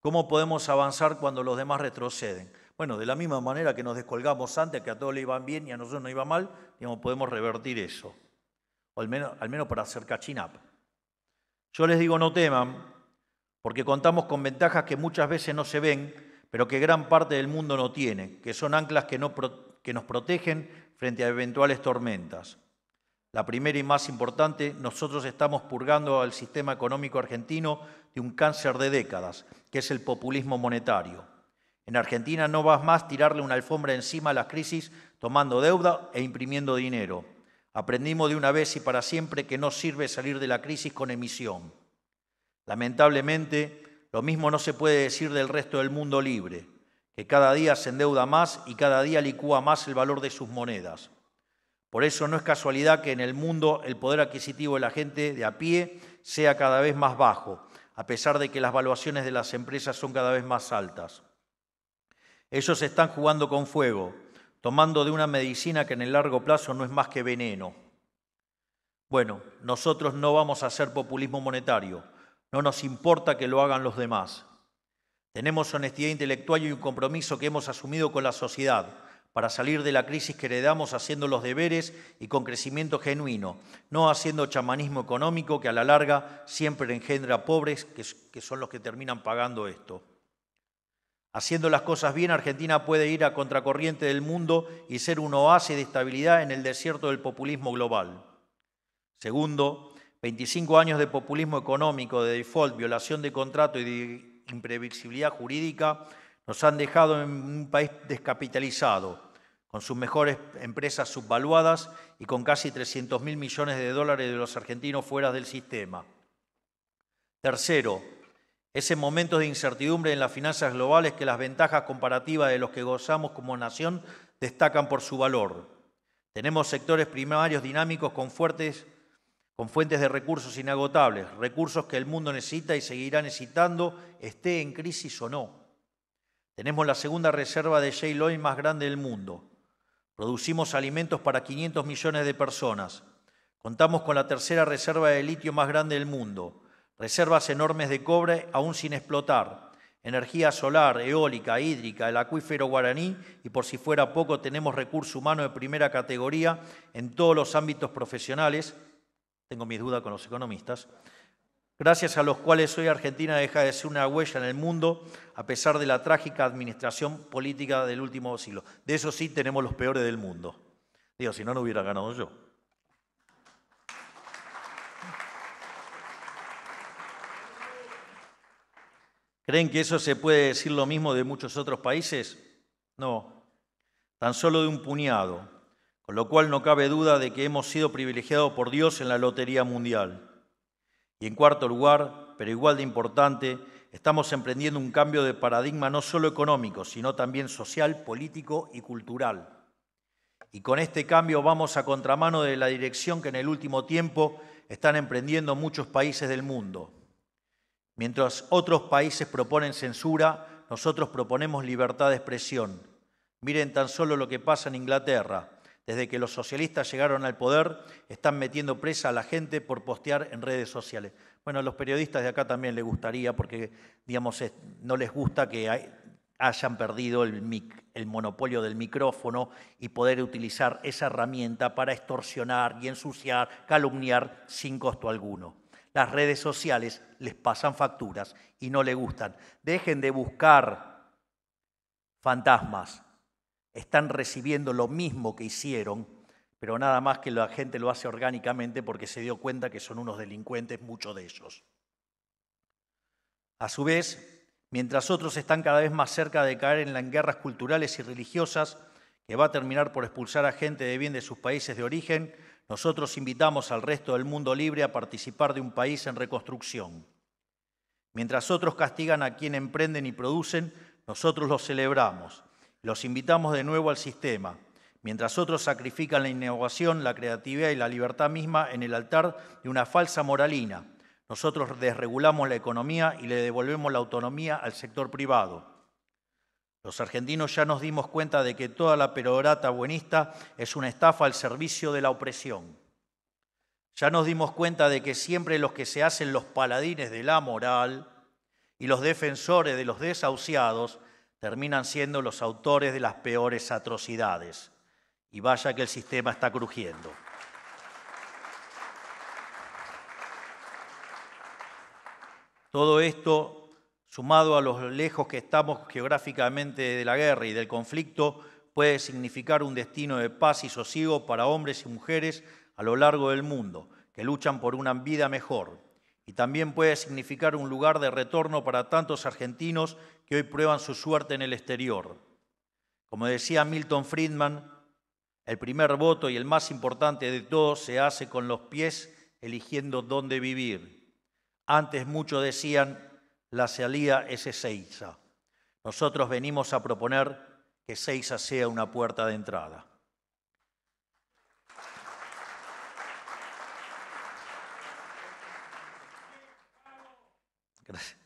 ¿Cómo podemos avanzar cuando los demás retroceden? Bueno, de la misma manera que nos descolgamos antes, que a todos le iban bien y a nosotros no iba mal, digamos, podemos revertir eso, o al menos para hacer catching up. Yo les digo, no teman, porque contamos con ventajas que muchas veces no se ven, pero que gran parte del mundo no tiene, que son anclas que nos protegen frente a eventuales tormentas. La primera y más importante, nosotros estamos purgando al sistema económico argentino de un cáncer de décadas, que es el populismo monetario. En Argentina no va más tirarle una alfombra encima a las crisis tomando deuda e imprimiendo dinero. Aprendimos de una vez y para siempre que no sirve salir de la crisis con emisión. Lamentablemente, lo mismo no se puede decir del resto del mundo libre, que cada día se endeuda más y cada día licúa más el valor de sus monedas. Por eso no es casualidad que en el mundo el poder adquisitivo de la gente de a pie sea cada vez más bajo, a pesar de que las valuaciones de las empresas son cada vez más altas. Ellos están jugando con fuego, tomando de una medicina que en el largo plazo no es más que veneno. Bueno, nosotros no vamos a hacer populismo monetario, no nos importa que lo hagan los demás. Tenemos honestidad intelectual y un compromiso que hemos asumido con la sociedad para salir de la crisis que heredamos haciendo los deberes y con crecimiento genuino, no haciendo chamanismo económico que a la larga siempre engendra pobres que son los que terminan pagando esto. Haciendo las cosas bien, Argentina puede ir a contracorriente del mundo y ser un oasis de estabilidad en el desierto del populismo global. Segundo, 25 años de populismo económico, de default, violación de contrato y de imprevisibilidad jurídica nos han dejado en un país descapitalizado, con sus mejores empresas subvaluadas y con casi 300.000 millones de dólares de los argentinos fuera del sistema. Tercero, es en momentos de incertidumbre en las finanzas globales que las ventajas comparativas de los que gozamos como nación destacan por su valor. Tenemos sectores primarios dinámicos con fuentes de recursos inagotables, recursos que el mundo necesita y seguirá necesitando, esté en crisis o no. Tenemos la segunda reserva de shale oil más grande del mundo. Producimos alimentos para 500 millones de personas. Contamos con la tercera reserva de litio más grande del mundo. Reservas enormes de cobre aún sin explotar. Energía solar, eólica, hídrica, el acuífero guaraní y por si fuera poco tenemos recurso humano de primera categoría en todos los ámbitos profesionales. Tengo mis dudas con los economistas. Gracias a los cuales hoy Argentina deja de ser una huella en el mundo a pesar de la trágica administración política del último siglo. De eso sí tenemos los peores del mundo. Digo, si no, no hubiera ganado yo. ¿Creen que eso se puede decir lo mismo de muchos otros países? No, tan solo de un puñado, con lo cual no cabe duda de que hemos sido privilegiados por Dios en la lotería mundial. Y en cuarto lugar, pero igual de importante, estamos emprendiendo un cambio de paradigma no solo económico, sino también social, político y cultural. Y con este cambio vamos a contramano de la dirección que en el último tiempo están emprendiendo muchos países del mundo. Mientras otros países proponen censura, nosotros proponemos libertad de expresión. Miren tan solo lo que pasa en Inglaterra. Desde que los socialistas llegaron al poder, están metiendo presa a la gente por postear en redes sociales. Bueno, a los periodistas de acá también les gustaría, porque digamos, no les gusta que hayan perdido el monopolio del micrófono y poder utilizar esa herramienta para extorsionar y ensuciar, calumniar sin costo alguno. Las redes sociales les pasan facturas y no les gustan. Dejen de buscar fantasmas. Están recibiendo lo mismo que hicieron, pero nada más que la gente lo hace orgánicamente porque se dio cuenta que son unos delincuentes, muchos de ellos. A su vez, mientras otros están cada vez más cerca de caer en guerras culturales y religiosas, que va a terminar por expulsar a gente de bien de sus países de origen, nosotros invitamos al resto del mundo libre a participar de un país en reconstrucción. Mientras otros castigan a quienes emprenden y producen, nosotros los celebramos. Los invitamos de nuevo al sistema, mientras otros sacrifican la innovación, la creatividad y la libertad misma en el altar de una falsa moralina. Nosotros desregulamos la economía y le devolvemos la autonomía al sector privado. Los argentinos ya nos dimos cuenta de que toda la perorata buenista es una estafa al servicio de la opresión. Ya nos dimos cuenta de que siempre los que se hacen los paladines de la moral y los defensores de los desahuciados terminan siendo los autores de las peores atrocidades. Y vaya que el sistema está crujiendo. Todo esto, sumado a lo lejos que estamos geográficamente de la guerra y del conflicto, puede significar un destino de paz y sosiego para hombres y mujeres a lo largo del mundo, que luchan por una vida mejor. Y también puede significar un lugar de retorno para tantos argentinos que hoy prueban su suerte en el exterior. Como decía Milton Friedman, el primer voto y el más importante de todos se hace con los pies eligiendo dónde vivir. Antes muchos decían, la salida es Ezeiza. Nosotros venimos a proponer que Ezeiza sea una puerta de entrada. Gracias.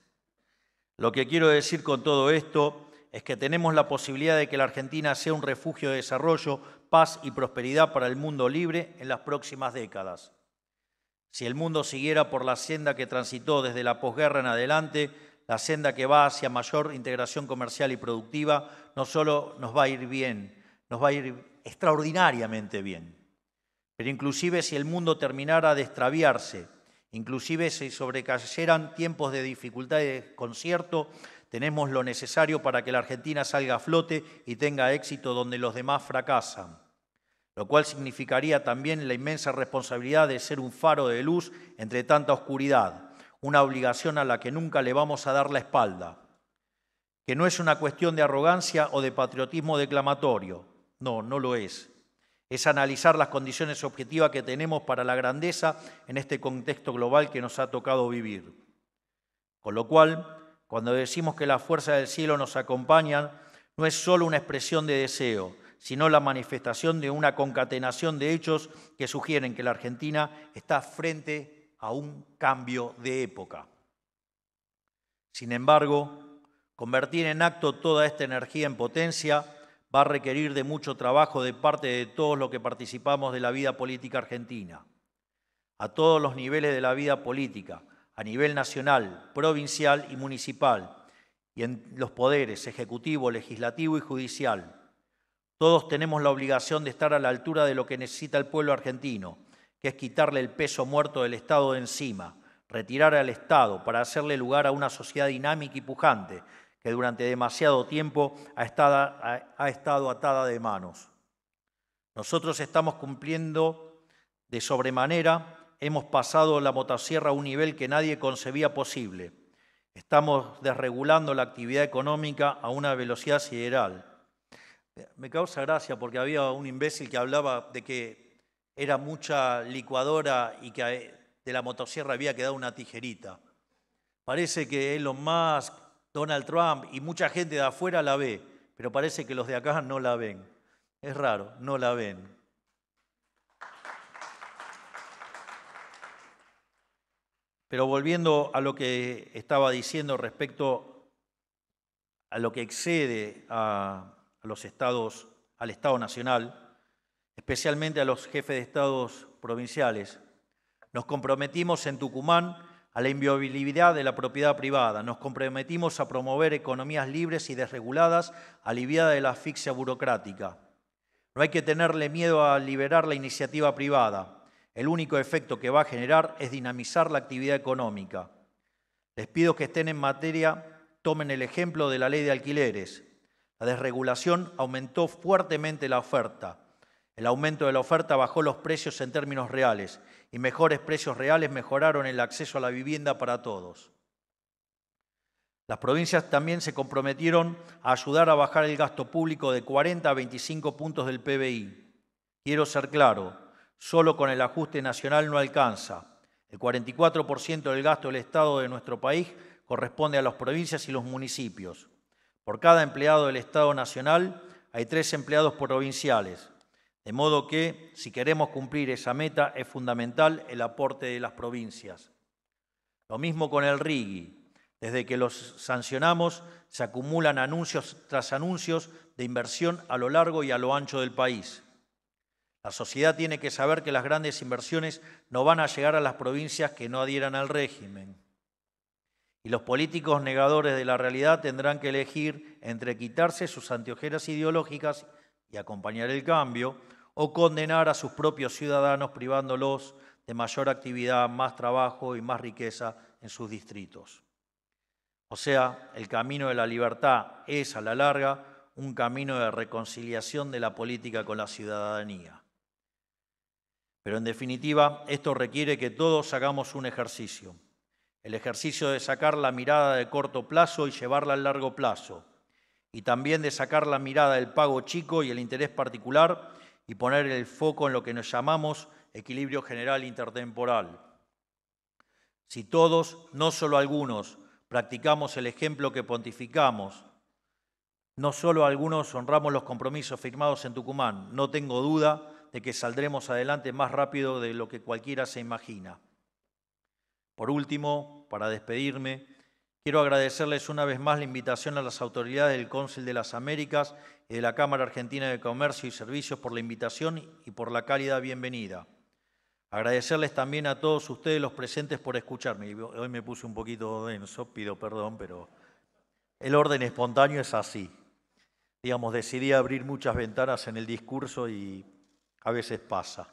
Lo que quiero decir con todo esto es que tenemos la posibilidad de que la Argentina sea un refugio de desarrollo, paz y prosperidad para el mundo libre en las próximas décadas. Si el mundo siguiera por la senda que transitó desde la posguerra en adelante, la senda que va hacia mayor integración comercial y productiva, no solo nos va a ir bien, nos va a ir extraordinariamente bien, pero inclusive si el mundo terminara de extraviarse, inclusive si sobrecayeran tiempos de dificultad y desconcierto, tenemos lo necesario para que la Argentina salga a flote y tenga éxito donde los demás fracasan, lo cual significaría también la inmensa responsabilidad de ser un faro de luz entre tanta oscuridad, una obligación a la que nunca le vamos a dar la espalda, que no es una cuestión de arrogancia o de patriotismo declamatorio, no lo es. Es analizar las condiciones objetivas que tenemos para la grandeza en este contexto global que nos ha tocado vivir. Con lo cual, cuando decimos que las fuerzas del cielo nos acompañan, no es solo una expresión de deseo, sino la manifestación de una concatenación de hechos que sugieren que la Argentina está frente a un cambio de época. Sin embargo, convertir en acto toda esta energía en potencia va a requerir de mucho trabajo de parte de todos los que participamos de la vida política argentina, a todos los niveles de la vida política, a nivel nacional, provincial y municipal, y en los poderes ejecutivo, legislativo y judicial. Todos tenemos la obligación de estar a la altura de lo que necesita el pueblo argentino, que es quitarle el peso muerto del Estado de encima, retirar al Estado para hacerle lugar a una sociedad dinámica y pujante, que durante demasiado tiempo ha estado atada de manos. Nosotros estamos cumpliendo de sobremanera, hemos pasado la motosierra a un nivel que nadie concebía posible. Estamos desregulando la actividad económica a una velocidad sideral. Me causa gracia porque había un imbécil que hablaba de que era mucha licuadora y que de la motosierra había quedado una tijerita. Parece que Elon Musk, Donald Trump y mucha gente de afuera la ve, pero parece que los de acá no la ven. Es raro, no la ven. Pero volviendo a lo que estaba diciendo respecto a lo que excede a los estados, al Estado Nacional, especialmente a los jefes de estados provinciales, nos comprometimos en Tucumán a la inviolabilidad de la propiedad privada. Nos comprometimos a promover economías libres y desreguladas, aliviadas de la asfixia burocrática. No hay que tenerle miedo a liberar la iniciativa privada. El único efecto que va a generar es dinamizar la actividad económica. Les pido que estén en materia, tomen el ejemplo de la ley de alquileres. La desregulación aumentó fuertemente la oferta. El aumento de la oferta bajó los precios en términos reales y mejores precios reales mejoraron el acceso a la vivienda para todos. Las provincias también se comprometieron a ayudar a bajar el gasto público de 40 a 25 puntos del PBI. Quiero ser claro, solo con el ajuste nacional no alcanza. El 44% del gasto del Estado de nuestro país corresponde a las provincias y los municipios. Por cada empleado del Estado Nacional hay 3 empleados provinciales. De modo que, si queremos cumplir esa meta, es fundamental el aporte de las provincias. Lo mismo con el RIGI. Desde que los sancionamos, se acumulan anuncios tras anuncios de inversión a lo largo y a lo ancho del país. La sociedad tiene que saber que las grandes inversiones no van a llegar a las provincias que no adhieran al régimen. Y los políticos negadores de la realidad tendrán que elegir entre quitarse sus anteojeras ideológicas y acompañar el cambio, o condenar a sus propios ciudadanos privándolos de mayor actividad, más trabajo y más riqueza en sus distritos. O sea, el camino de la libertad es, a la larga, un camino de reconciliación de la política con la ciudadanía. Pero en definitiva, esto requiere que todos hagamos un ejercicio. El ejercicio de sacar la mirada de corto plazo y llevarla al largo plazo. Y también de sacar la mirada del pago chico y el interés particular y poner el foco en lo que nos llamamos equilibrio general intertemporal. Si todos, no solo algunos, practicamos el ejemplo que pontificamos, no solo algunos honramos los compromisos firmados en Tucumán, no tengo duda de que saldremos adelante más rápido de lo que cualquiera se imagina. Por último, para despedirme, quiero agradecerles una vez más la invitación a las autoridades del Cónsul de las Américas y de la Cámara Argentina de Comercio y Servicios por la invitación y por la cálida bienvenida. Agradecerles también a todos ustedes los presentes por escucharme. Hoy me puse un poquito denso, pido perdón, pero el orden espontáneo es así. Digamos, decidí abrir muchas ventanas en el discurso y a veces pasa.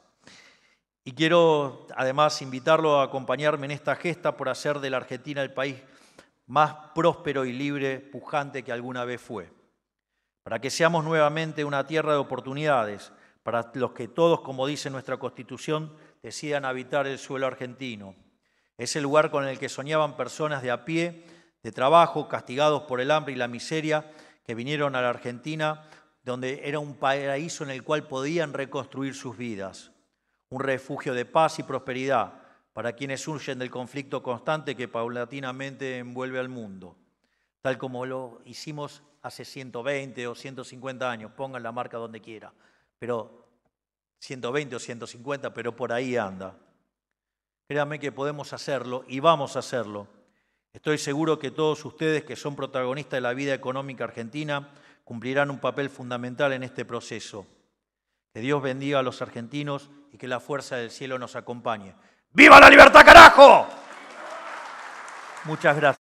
Y quiero además invitarlo a acompañarme en esta gesta por hacer de la Argentina el país más próspero y libre, pujante que alguna vez fue. Para que seamos nuevamente una tierra de oportunidades, para los que todos, como dice nuestra Constitución, decidan habitar el suelo argentino. Es el lugar con el que soñaban personas de a pie, de trabajo, castigados por el hambre y la miseria, que vinieron a la Argentina, donde era un paraíso en el cual podían reconstruir sus vidas. Un refugio de paz y prosperidad para quienes huyen del conflicto constante que paulatinamente envuelve al mundo. Tal como lo hicimos hace 120 o 150 años, pongan la marca donde quiera, pero 120 o 150, pero por ahí anda. Créanme que podemos hacerlo y vamos a hacerlo. Estoy seguro que todos ustedes que son protagonistas de la vida económica argentina cumplirán un papel fundamental en este proceso. Que Dios bendiga a los argentinos y que la fuerza del cielo nos acompañe. ¡Viva la libertad, carajo! Muchas gracias.